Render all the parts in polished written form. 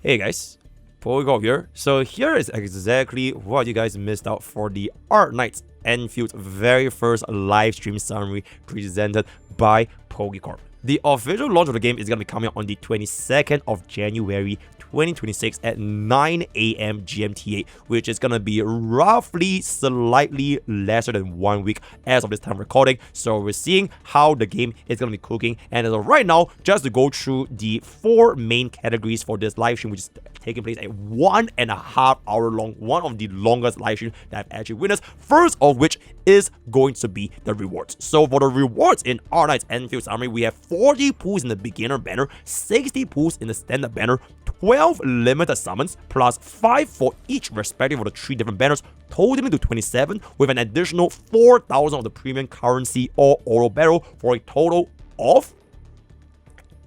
Hey guys, PokkeCorp here. So here is exactly what you guys missed out for the Arknights Endfield's very first live stream summary presented by PokkeCorp. The official launch of the game is going to be coming out on the 22nd of January 2026 at 9 AM GMT, which is going to be roughly slightly lesser than 1 week as of this time recording. So we're seeing how the game is going to be cooking. And as of right now, just to go through the 4 main categories for this live stream, which is taking place at 1.5 hour long, one of the longest live streams that I've actually witnessed. First of which is going to be the rewards. So for the rewards in Arknights Endfield summary, we have 40 pools in the beginner banner, 60 pools in the standard banner, 12 limited summons, plus 5 for each respective of the 3 different banners, totaling to 27, with an additional 4,000 of the premium currency or oro barrel for a total of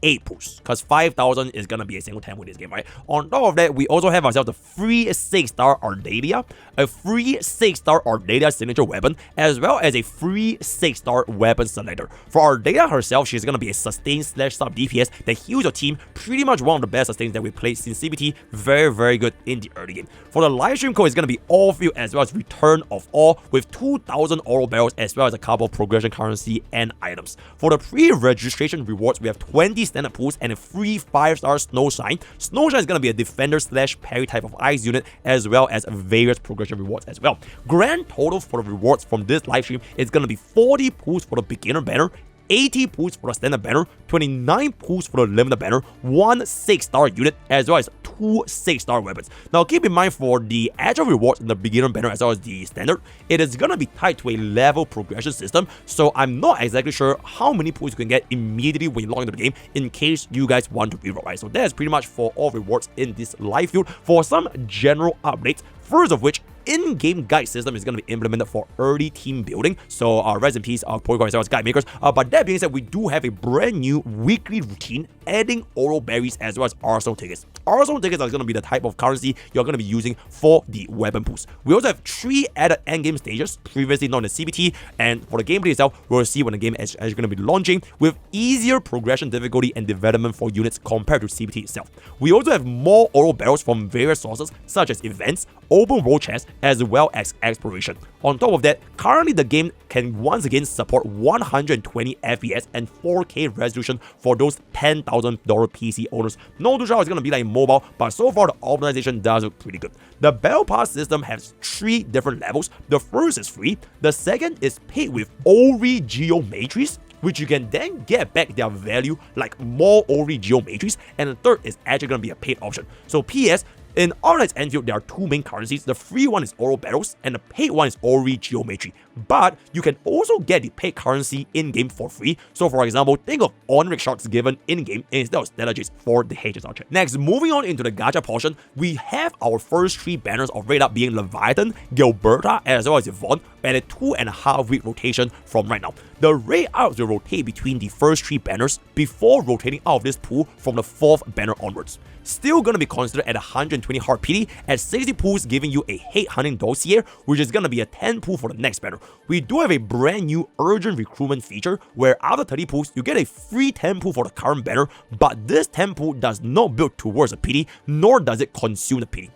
8 pools, because 5,000 is gonna be a single 10 with this game, right? On top of that, we also have ourselves the free 6-star Adele, a free 6-star Adele signature weapon, as well as a free 6-star weapon selector. For Adele herself, she's gonna be a sustain / sub DPS that heals your team, pretty much one of the best sustains that we played since CBT, very good in the early game. For the live stream code, it's gonna be all field as well as return of all, with 2,000 oro barrels as well as a couple of progression currency and items. For the pre-registration rewards, we have 20 standard pools and a free 5-star Snowshine. Snowshine is going to be a defender / parry type of ice unit, as well as various progression rewards as well. Grand total for the rewards from this live stream is going to be 40 pools for the beginner banner, 80 pools for the standard banner, 29 pools for the limited banner, 1 6-star unit, as well as 2 6-star weapons. Now keep in mind, for the actual rewards in the beginner banner as well as the standard, it is gonna be tied to a level progression system, so I'm not exactly sure how many pools you can get immediately when you log into the game in case you guys want to reroll, right? So that is pretty much for all rewards in this live field. For some general updates, first of which, in-game guide system is going to be implemented for early team building. So rest in peace, PokkeCorp as well as guide makers. But that being said, we do have a brand new weekly routine adding oro berries as well as arsenal tickets. Arsenal tickets are going to be the type of currency you're going to be using for the weapon pools. We also have 3 added endgame stages previously known as CBT, and for the gameplay itself, we'll see when the game is actually going to be launching, with easier progression difficulty and development for units compared to CBT itself. We also have more oro barrels from various sources such as events, open world chests, as well as exploration. On top of that, currently the game can once again support 120 FPS and 4K resolution for those $10,000 PC owners. Not too sure how it's going to be like mobile, but so far the optimization does look pretty good. The Battle Pass system has 3 different levels. The first is free, the second is paid with Ori Geometries, which you can then get back their value like more Ori Geometries, and the third is actually going to be a paid option. So PS, in Arknights Endfield, there are 2 main currencies. The free one is oro barrels, and the paid one is Ori Geometry. But you can also get the paid currency in-game for free. So for example, think of Onric shards given in-game instead of strategies for the HSR check. Next, moving on into the gacha portion, we have our first 3 banners of raid up being Leviathan, Gilberta, as well as Yvonne, at a 2.5 week rotation from right now. The raid outs will rotate between the first 3 banners before rotating out of this pool from the 4th banner onwards. Still gonna be considered at 120 hard PD, at 60 pools giving you a hate hunting dossier, which is gonna be a 10 pool for the next banner. We do have a brand new urgent recruitment feature where after 30 pools you get a free 10 pool for the current banner, but this 10 pool does not build towards a PD, nor does it consume the PD.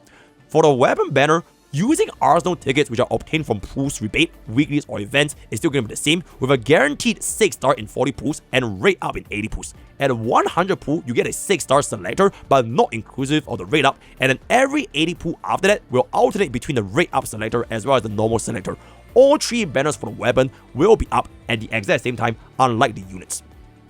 For the weapon banner, using arsenal tickets which are obtained from pools rebate, weeklies or events is still going to be the same, with a guaranteed 6-star in 40 pools and rate up in 80 pools. At 100 pool, you get a 6-star selector, but not inclusive of the rate up, and then every 80 pool after that will alternate between the rate up selector as well as the normal selector. All 3 banners for the weapon will be up at the exact same time, unlike the units.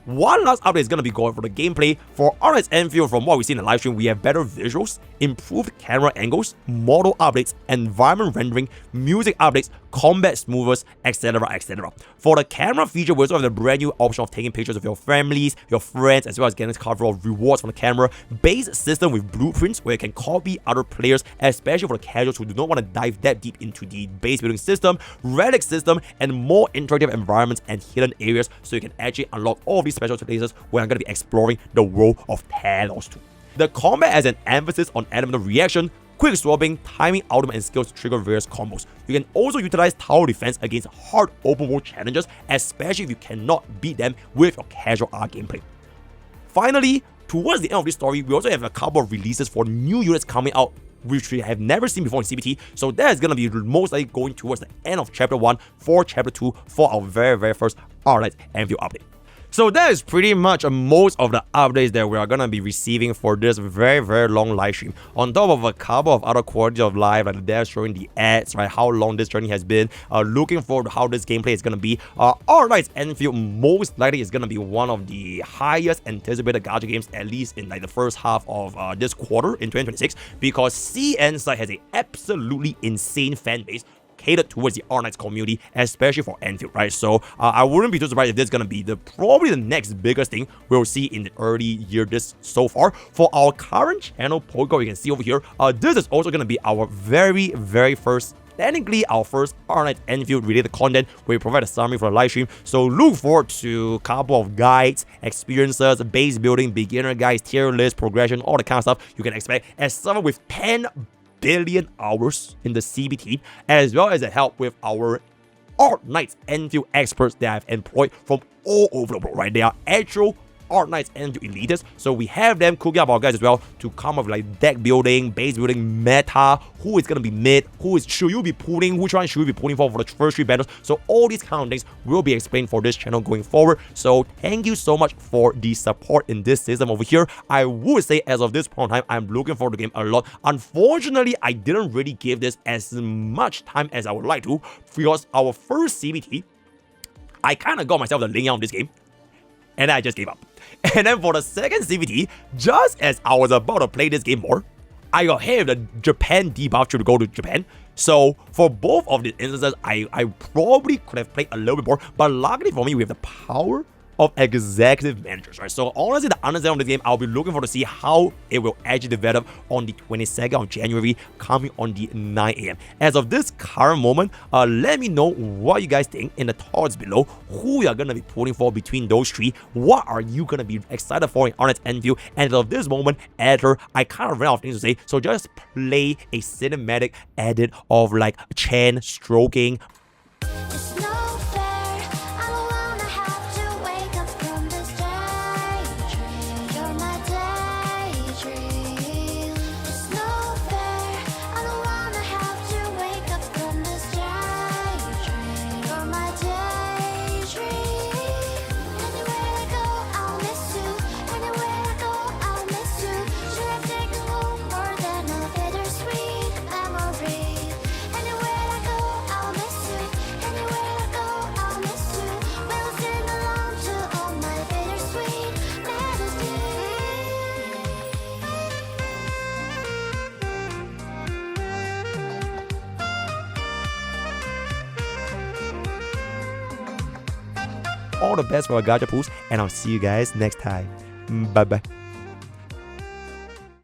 One last update is going to be going for the gameplay. For Arknights Endfield, from what we see in the live stream, we have better visuals, improved camera angles, model updates, environment rendering, music updates, combat smoothers, etc. For the camera feature, we also have the brand new option of taking pictures of your families, your friends, as well as getting a cover of rewards from the camera. Base system with blueprints where you can copy other players, especially for the casuals who do not want to dive that deep into the base building system, relic system, and more interactive environments and hidden areas, so you can actually unlock all of these special places where I'm going to be exploring the world of Talos 2. The combat has an emphasis on elemental reaction, quick swapping, timing, ultimate, and skills to trigger various combos. You can also utilize tower defense against hard open world challenges, especially if you cannot beat them with your casual R gameplay. Finally, towards the end of this story, we also have a couple of releases for new units coming out, which we have never seen before in CBT. So that is going to be most likely going towards the end of Chapter 1 for Chapter 2 for our very first Arknights Endfield update. So that is pretty much most of the updates that we are going to be receiving for this very long live stream. On top of a couple of other qualities of life, like they're showing the ads, right, how long this journey has been, looking forward to how this gameplay is going to be. Arknights Endfield most likely is going to be one of the highest anticipated gacha games, at least in like the first half of this quarter in 2026, because CN side has an absolutely insane fan base catered towards the Arknights community, especially for Endfield, right? So I wouldn't be too surprised if this is going to be probably the next biggest thing we'll see in the early year this so far. For our current channel, PokkeCorp, you can see over here, this is also going to be our very first, technically our first Arknights Endfield related content where we provide a summary for the live stream. So look forward to a couple of guides, experiences, base building, beginner guides, tier list, progression, all the kind of stuff you can expect as someone with 10 billion hours in the CBT, as well as a help with our Arknights Endfield experts that I've employed from all over the world, right? They are actual Arknights Endfield elitists, so we have them cooking up our guys as well to come up with like deck building, base building, meta, who is gonna be mid, should you be pulling, which one should you be pulling for the first 3 battles. So all these kind of things will be explained for this channel going forward. So thank you so much for the support in this system over here. I would say as of this point in time, I'm looking forward to the game a lot. Unfortunately, I didn't really give this as much time as I would like to, because our first CBT, I kind of got myself the laying out of this game, and then I just gave up. And then for the second CBT, just as I was about to play this game more, I got hit with the Japan debuff to go to Japan. So for both of these instances, I probably could have played a little bit more, but luckily for me, we have the power of executive managers, right? So honestly, the understanding of this game, I'll be looking forward to see how it will actually develop on the 22nd of January, coming on the 9 AM. As of this current moment, let me know what you guys think in the thoughts below, who you're gonna be pulling for between those 3, what are you gonna be excited for in Arknights Endfield. And as of this moment, editor, I kind of ran out of things to say, so just play a cinematic edit of like Chan stroking. All the best for our gacha pools, and I'll see you guys next time. Bye bye.